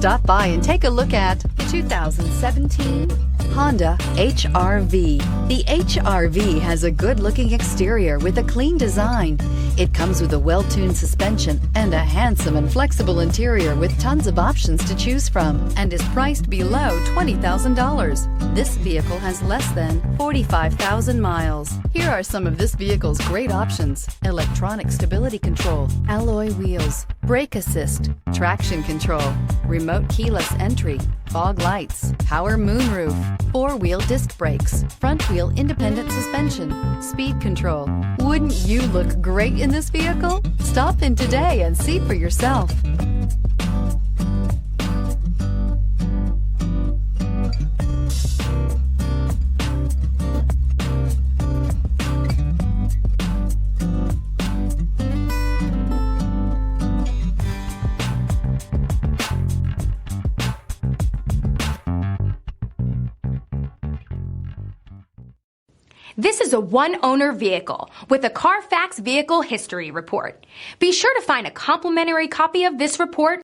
Stop by and take a look at the 2017 Honda HR-V. The HR-V has a good-looking exterior with a clean design. It comes with a well-tuned suspension and a handsome and flexible interior with tons of options to choose from, and is priced below $20,000. This vehicle has less than 45,000 miles. Here are some of this vehicle's great options: electronic stability control, alloy wheels, brake assist, traction control, remote keyless entry, fog lights, power moonroof, four-wheel disc brakes, front-wheel independent suspension, speed control. Wouldn't you look great in this vehicle? Stop in today and see for yourself. This is a one-owner vehicle with a Carfax Vehicle History Report. Be sure to find a complimentary copy of this report